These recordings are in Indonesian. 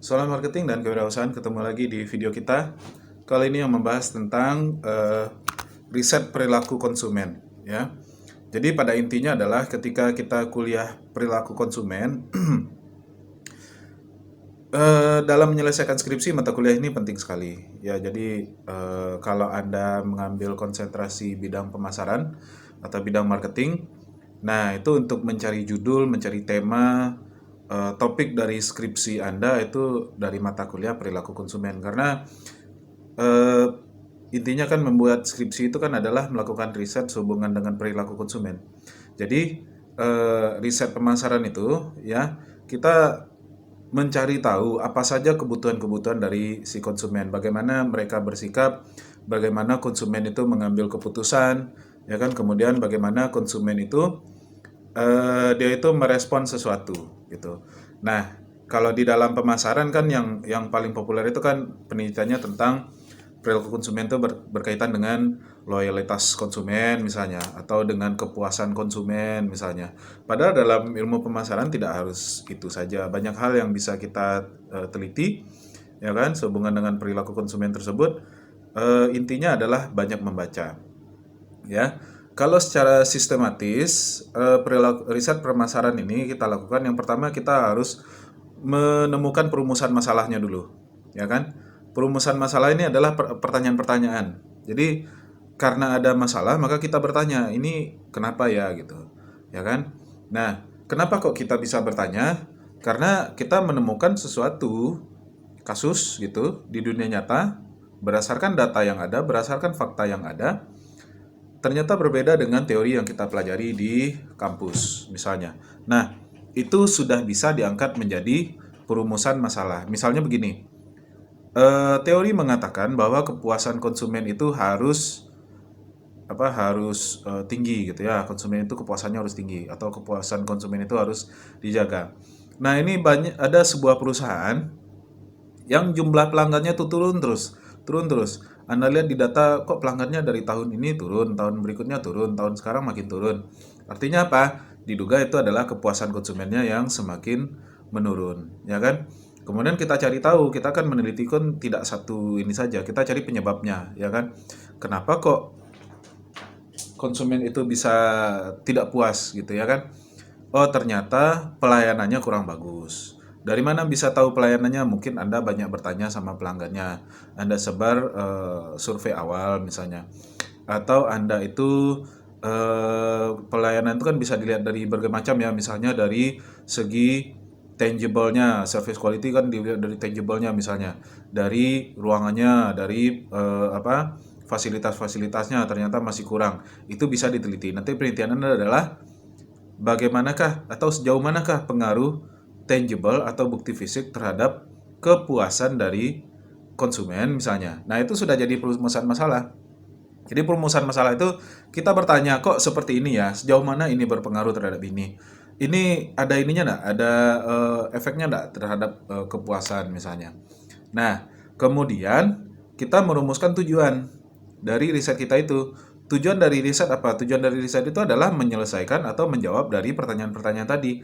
Salam marketing dan kewirausahaan, ketemu lagi di video kita. Kali ini yang membahas tentang riset perilaku konsumen, ya. Jadi pada intinya adalah ketika kita kuliah perilaku konsumen, dalam menyelesaikan skripsi mata kuliah ini penting sekali, ya. Jadi kalau Anda mengambil konsentrasi bidang pemasaran atau bidang marketing, nah itu untuk mencari judul, mencari tema, topik dari skripsi Anda itu dari mata kuliah perilaku konsumen. Karena eh, intinya kan membuat skripsi itu kan adalah melakukan riset sehubungan dengan perilaku konsumen. Jadi riset pemasaran itu ya kita mencari tahu apa saja kebutuhan-kebutuhan dari si konsumen, bagaimana mereka bersikap, bagaimana konsumen itu mengambil keputusan, ya kan, kemudian bagaimana konsumen itu dia itu merespon sesuatu gitu. Nah, kalau di dalam pemasaran kan yang paling populer itu kan penelitiannya tentang perilaku konsumen itu berkaitan dengan loyalitas konsumen misalnya, atau dengan kepuasan konsumen misalnya. Padahal dalam ilmu pemasaran tidak harus itu saja. Banyak hal yang bisa kita teliti, ya kan, sehubungan dengan perilaku konsumen tersebut. Intinya adalah banyak membaca, ya. Kalau secara sistematis riset pemasaran ini kita lakukan, yang pertama kita harus menemukan perumusan masalahnya dulu, ya kan? Perumusan masalah ini adalah pertanyaan-pertanyaan. Jadi karena ada masalah maka kita bertanya, ini kenapa ya gitu, ya kan? Nah, kenapa kok kita bisa bertanya? Karena kita menemukan sesuatu kasus gitu di dunia nyata berdasarkan data yang ada, berdasarkan fakta yang ada, ternyata berbeda dengan teori yang kita pelajari di kampus misalnya. Nah, itu sudah bisa diangkat menjadi perumusan masalah. Misalnya begini, teori mengatakan bahwa kepuasan konsumen itu harus tinggi gitu ya. Konsumen itu kepuasannya harus tinggi, atau kepuasan konsumen itu harus dijaga. Nah, ini ada sebuah perusahaan yang jumlah pelanggannya tuh turun terus, turun terus. Anda lihat di data, kok pelanggannya dari tahun ini turun, tahun berikutnya turun, tahun sekarang makin turun. Artinya apa? Diduga itu adalah kepuasan konsumennya yang semakin menurun, ya kan? Kemudian kita cari tahu, kita akan meneliti kan tidak satu ini saja, kita cari penyebabnya, ya kan? Kenapa kok konsumen itu bisa tidak puas gitu, ya kan? Oh, ternyata pelayanannya kurang bagus. Dari mana bisa tahu pelayanannya? Mungkin Anda banyak bertanya sama pelanggannya. Anda sebar survei awal misalnya. Atau Anda itu pelayanan itu kan bisa dilihat dari berbagai macam ya. Misalnya dari segi tangible-nya, service quality kan dilihat dari tangible-nya misalnya. Dari ruangannya, dari fasilitas-fasilitasnya ternyata masih kurang. Itu bisa diteliti. Nanti penelitian Anda adalah bagaimanakah atau sejauh manakah pengaruh tangible atau bukti fisik terhadap kepuasan dari konsumen misalnya. Nah, itu sudah jadi perumusan masalah. Jadi perumusan masalah itu kita bertanya, kok seperti ini ya, sejauh mana ini berpengaruh terhadap ini. Ini ada ininya enggak? Ada efeknya enggak terhadap kepuasan misalnya. Nah, kemudian kita merumuskan tujuan dari riset kita itu. Tujuan dari riset apa? Tujuan dari riset itu adalah menyelesaikan atau menjawab dari pertanyaan-pertanyaan tadi.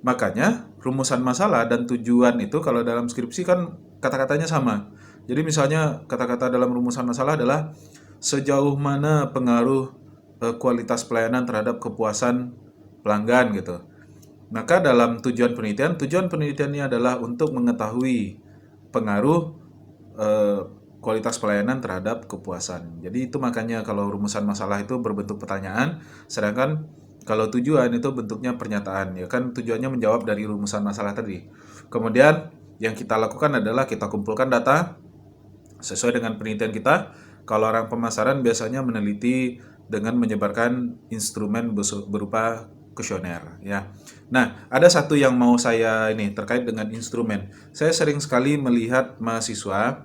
Makanya rumusan masalah dan tujuan itu kalau dalam skripsi kan kata-katanya sama. Jadi misalnya kata-kata dalam rumusan masalah adalah sejauh mana pengaruh kualitas pelayanan terhadap kepuasan pelanggan gitu. Maka dalam tujuan penelitiannya adalah untuk mengetahui pengaruh eh, kualitas pelayanan terhadap kepuasan. Jadi itu makanya kalau rumusan masalah itu berbentuk pertanyaan, sedangkan kalau tujuan itu bentuknya pernyataan. Ya kan, tujuannya menjawab dari rumusan masalah tadi. Kemudian yang kita lakukan adalah kita kumpulkan data sesuai dengan penelitian kita. Kalau orang pemasaran biasanya meneliti dengan menyebarkan instrumen berupa kuesioner, ya. Nah, ada satu yang mau saya ini terkait dengan instrumen. Saya sering sekali melihat mahasiswa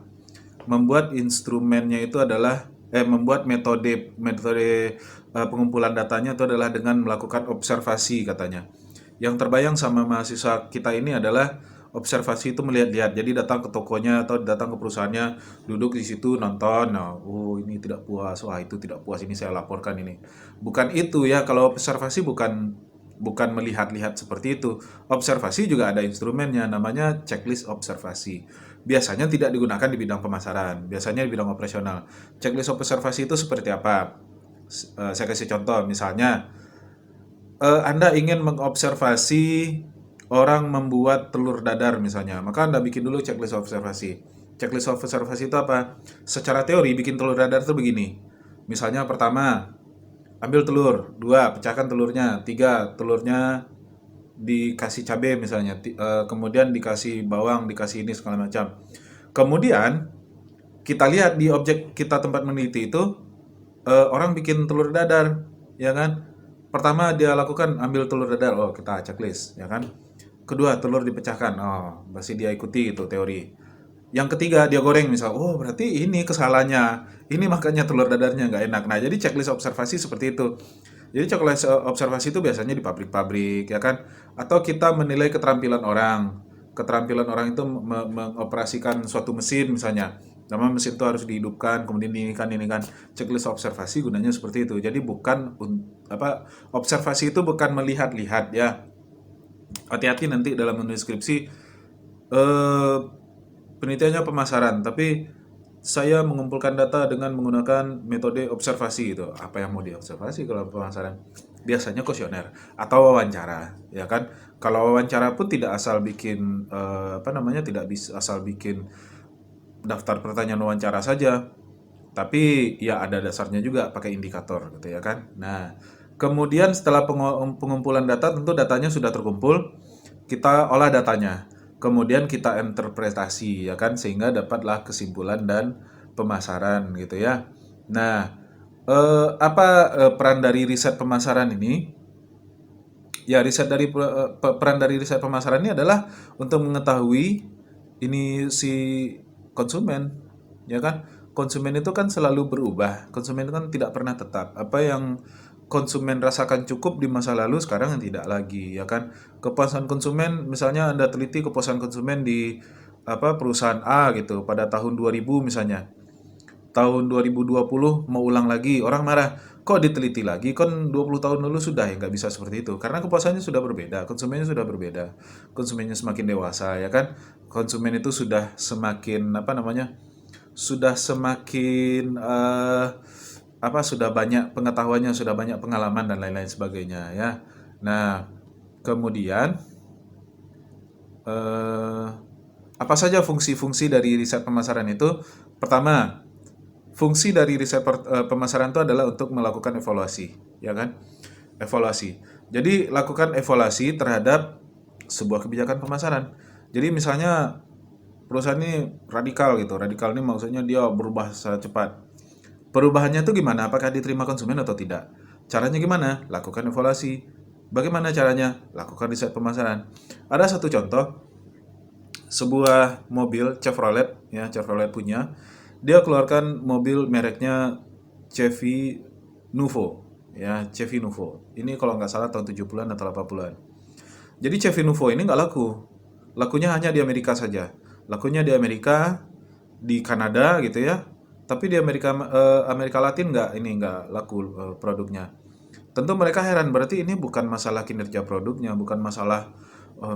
membuat instrumennya itu adalah membuat metode metode pengumpulan datanya itu adalah dengan melakukan observasi katanya. Yang terbayang sama mahasiswa kita ini adalah observasi itu melihat-lihat. Jadi datang ke tokonya atau datang ke perusahaannya, duduk di situ nonton. Nah, oh ini tidak puas, wah itu tidak puas, ini saya laporkan ini. Bukan itu ya, kalau observasi bukan bukan melihat-lihat seperti itu. Observasi juga ada instrumennya, namanya checklist observasi. Biasanya tidak digunakan di bidang pemasaran, biasanya di bidang operasional. Checklist observasi itu seperti apa? Saya kasih contoh, misalnya Anda ingin mengobservasi orang membuat telur dadar misalnya, maka Anda bikin dulu checklist observasi. Checklist observasi itu apa? Secara teori bikin telur dadar itu begini. Misalnya pertama, ambil telur, dua, pecahkan telurnya, tiga, telurnya dikasih cabai misalnya, kemudian dikasih bawang, dikasih ini segala macam. Kemudian kita lihat di objek kita tempat meneliti itu, orang bikin telur dadar, ya kan? Pertama dia lakukan ambil telur dadar, oh kita checklist, ya kan? Kedua telur dipecahkan, oh pasti dia ikuti itu teori. Yang ketiga dia goreng misal, oh berarti ini kesalahannya, ini makanya telur dadarnya nggak enak. Nah jadi checklist observasi seperti itu. Jadi checklist observasi itu biasanya di pabrik-pabrik, ya kan? Atau kita menilai keterampilan orang. Keterampilan orang itu mengoperasikan suatu mesin misalnya. Nama mesin itu harus dihidupkan, kemudian ini kan checklist observasi gunanya seperti itu. Jadi bukan observasi itu bukan melihat-lihat ya. Hati-hati nanti dalam menulis skripsi eh, penelitiannya pemasaran, tapi saya mengumpulkan data dengan menggunakan metode observasi itu. Apa yang mau diobservasi kalau pemasaran? Biasanya kuesioner atau wawancara, ya kan? Kalau wawancara pun tidak asal bikin tidak bisa asal bikin daftar pertanyaan wawancara saja, tapi ya ada dasarnya juga pakai indikator gitu ya kan. Nah, kemudian setelah pengumpulan data, tentu datanya sudah terkumpul, kita olah datanya. Kemudian kita interpretasi ya kan sehingga dapatlah kesimpulan dan pemasaran gitu ya. Nah, peran dari riset pemasaran ini? Ya, peran dari riset pemasaran ini adalah untuk mengetahui ini si konsumen, ya kan? Konsumen itu kan selalu berubah. Konsumen itu kan tidak pernah tetap. Apa yang konsumen rasakan cukup di masa lalu sekarang yang tidak lagi, ya kan? Kepuasan konsumen, misalnya Anda teliti kepuasan konsumen di perusahaan A gitu pada tahun 2000 misalnya. Tahun 2020 mau ulang lagi, orang marah. Kok diteliti lagi? Kan 20 tahun lalu sudah ya, nggak bisa seperti itu. Karena kepuasannya sudah berbeda, konsumennya sudah berbeda. Konsumennya semakin dewasa, ya kan? Konsumen itu sudah semakin, sudah semakin, sudah banyak pengetahuannya, sudah banyak pengalaman dan lain-lain sebagainya, ya. Nah, kemudian, eh, apa saja fungsi-fungsi dari riset pemasaran itu? Pertama, fungsi dari riset pemasaran itu adalah untuk melakukan evaluasi, ya kan? Evaluasi. Jadi lakukan evaluasi terhadap sebuah kebijakan pemasaran. Jadi misalnya perusahaan ini radikal gitu. Radikal ini maksudnya dia berubah secara cepat. Perubahannya itu gimana? Apakah diterima konsumen atau tidak? Caranya gimana? Lakukan evaluasi. Bagaimana caranya? Lakukan riset pemasaran. Ada satu contoh, sebuah mobil Chevrolet, ya Chevrolet punya, dia keluarkan mobil mereknya Chevy Nuvo, ya Chevy Nuvo. Ini kalau nggak salah tahun 70-an atau 80-an. Jadi Chevy Nuvo ini nggak laku. Lakunya hanya di Amerika saja. Lakunya di Amerika, di Kanada gitu ya. Tapi di Amerika Latin nggak laku produknya. Tentu mereka heran, berarti ini bukan masalah kinerja produknya, bukan masalah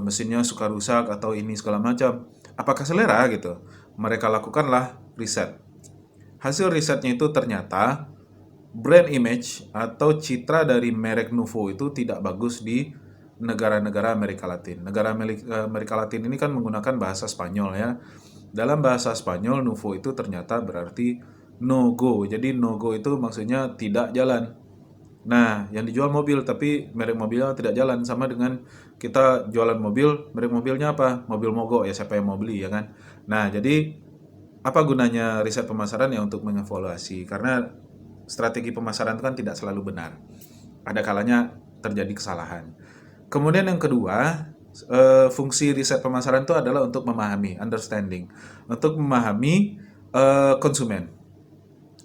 mesinnya suka rusak atau ini segala macam. Apakah selera gitu? Mereka lakukanlah riset. Hasil risetnya itu ternyata brand image atau citra dari merek Nuvo itu tidak bagus di negara-negara Amerika Latin. Negara Amerika Latin ini kan menggunakan bahasa Spanyol ya. Dalam bahasa Spanyol, Nuvo itu ternyata berarti no go. Jadi no go itu maksudnya tidak jalan. Nah, yang dijual mobil tapi merek mobilnya tidak jalan, sama dengan kita jualan mobil, merek mobilnya apa? Mobil mogok ya, siapa yang mau beli ya kan? Nah, jadi apa gunanya riset pemasaran ya untuk mengevaluasi? Karena strategi pemasaran itu kan tidak selalu benar. Ada kalanya terjadi kesalahan. Kemudian yang kedua, fungsi riset pemasaran itu adalah untuk memahami, understanding, untuk memahami konsumen.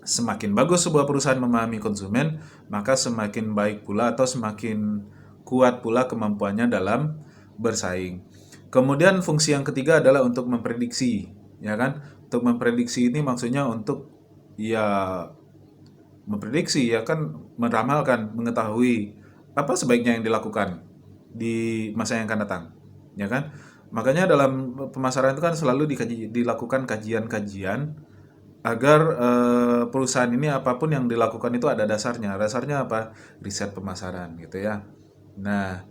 Semakin bagus sebuah perusahaan memahami konsumen, maka semakin baik pula atau semakin kuat pula kemampuannya dalam bersaing. Kemudian fungsi yang ketiga adalah untuk memprediksi, ya kan? Untuk memprediksi ini maksudnya untuk ya memprediksi ya kan, meramalkan, mengetahui apa sebaiknya yang dilakukan. di masa yang akan datang, ya kan? Makanya dalam pemasaran itu kan selalu dilakukan kajian-kajian agar perusahaan ini apapun yang dilakukan itu ada dasarnya. Dasarnya apa? Riset pemasaran gitu ya. Nah,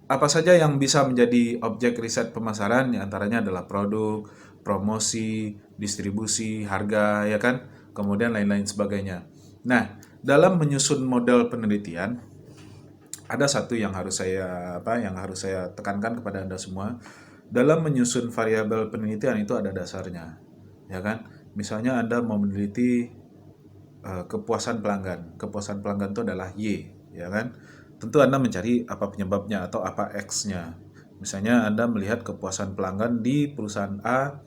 apa saja yang bisa menjadi objek riset pemasaran? Ya, antaranya adalah produk, promosi, distribusi, harga, ya kan? Kemudian lain-lain sebagainya. Nah, dalam menyusun model penelitian, ada satu yang harus saya tekankan kepada Anda semua. Dalam menyusun variabel penelitian itu ada dasarnya, ya kan? Misalnya Anda mau meneliti kepuasan pelanggan. Kepuasan pelanggan itu adalah Y, ya kan? Tentu Anda mencari apa penyebabnya atau apa X-nya. Misalnya Anda melihat kepuasan pelanggan di perusahaan A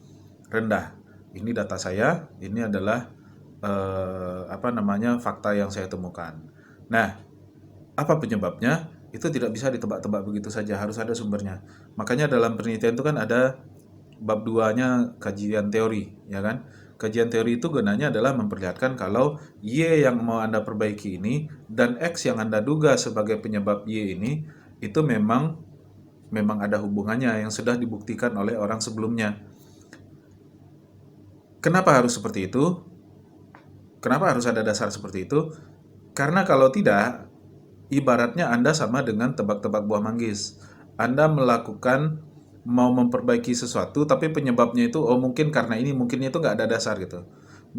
rendah. Ini data saya, ini adalah fakta yang saya temukan. Nah, apa penyebabnya? Itu tidak bisa ditebak-tebak begitu saja, harus ada sumbernya. Makanya dalam penelitian itu kan ada bab 2-nya kajian teori, ya kan? Kajian teori itu gunanya adalah memperlihatkan kalau Y yang mau Anda perbaiki ini dan X yang Anda duga sebagai penyebab Y ini itu memang ada hubungannya yang sudah dibuktikan oleh orang sebelumnya. Kenapa harus seperti itu? Kenapa harus ada dasar seperti itu? Karena kalau tidak, ibaratnya Anda sama dengan tebak-tebak buah manggis. Anda mau memperbaiki sesuatu, tapi penyebabnya itu, oh mungkin karena ini, mungkinnya itu nggak ada dasar gitu.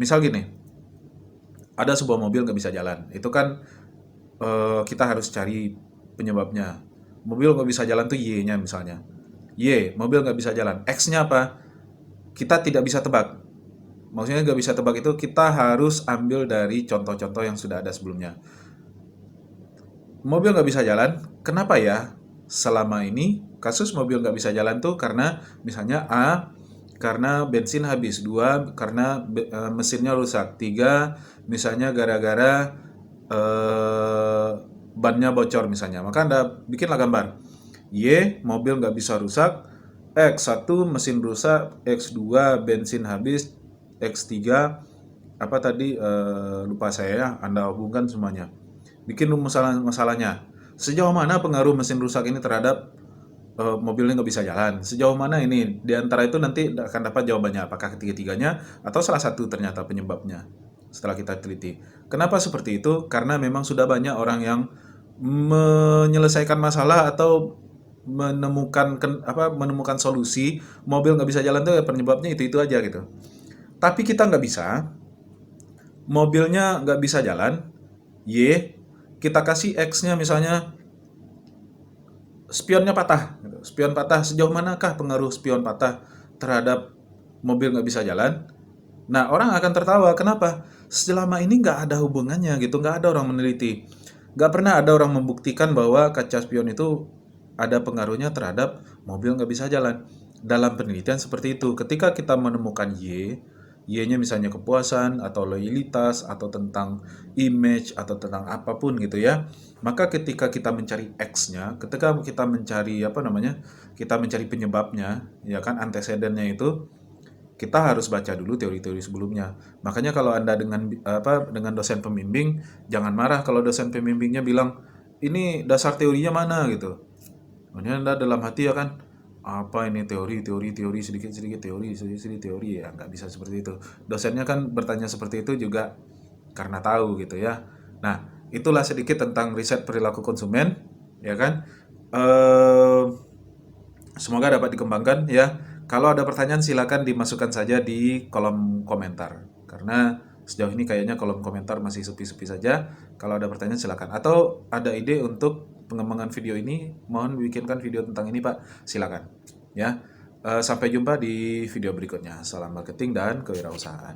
Misal gini, ada sebuah mobil nggak bisa jalan. Itu kan kita harus cari penyebabnya. Mobil nggak bisa jalan tuh Y-nya misalnya. Y, mobil nggak bisa jalan. X-nya apa? Kita tidak bisa tebak. Maksudnya nggak bisa tebak itu kita harus ambil dari contoh-contoh yang sudah ada sebelumnya. Mobil nggak bisa jalan, kenapa ya? Selama ini kasus mobil nggak bisa jalan tuh karena misalnya A, karena bensin habis, 2, karena mesinnya rusak, 3, misalnya gara-gara bannya bocor misalnya. Maka Anda bikinlah gambar. Y, mobil nggak bisa rusak, X1 mesin rusak, X2 bensin habis, X3 apa tadi lupa saya ya, Anda hubungkan semuanya. Bikin masalahnya. Sejauh mana pengaruh mesin rusak ini terhadap mobilnya nggak bisa jalan? Sejauh mana ini? Di antara itu nanti akan dapat jawabannya. Apakah ketiga-tiganya atau salah satu ternyata penyebabnya setelah kita teliti. Kenapa seperti itu? Karena memang sudah banyak orang yang menyelesaikan masalah atau menemukan solusi mobil nggak bisa jalan tuh penyebabnya itu aja gitu. Tapi kita nggak bisa, mobilnya nggak bisa jalan, Y, kita kasih X-nya misalnya spionnya patah. Spion patah, sejauh manakah pengaruh spion patah terhadap mobil nggak bisa jalan? Nah, orang akan tertawa. Kenapa? Selama ini nggak ada hubungannya gitu, nggak ada orang meneliti. Nggak pernah ada orang membuktikan bahwa kaca spion itu ada pengaruhnya terhadap mobil nggak bisa jalan. Dalam penelitian seperti itu, ketika kita menemukan Y-nya misalnya kepuasan atau loyalitas atau tentang image atau tentang apapun gitu ya. Maka ketika kita mencari X-nya, ketika kita mencari kita mencari penyebabnya, ya kan antecedennya itu, kita harus baca dulu teori-teori sebelumnya. Makanya kalau Anda dengan dosen pembimbing, jangan marah kalau dosen pembimbingnya bilang, "Ini dasar teorinya mana?" gitu. Makanya Anda dalam hati ya kan, apa ini teori sedikit-sedikit teori sedikit-sedikit teori ya nggak bisa seperti itu. Dosennya kan bertanya seperti itu juga karena tahu gitu ya. Nah, itulah sedikit tentang riset perilaku konsumen, ya kan. Eh, Semoga dapat dikembangkan ya. Kalau ada pertanyaan silakan dimasukkan saja di kolom komentar. Karena sejauh ini kayaknya kolom komentar masih sepi-sepi saja. Kalau ada pertanyaan silakan. Atau ada ide untuk pengembangan video ini, mohon bikinkan video tentang ini Pak. Silakan. Ya. Sampai jumpa di video berikutnya. Salam marketing dan kewirausahaan.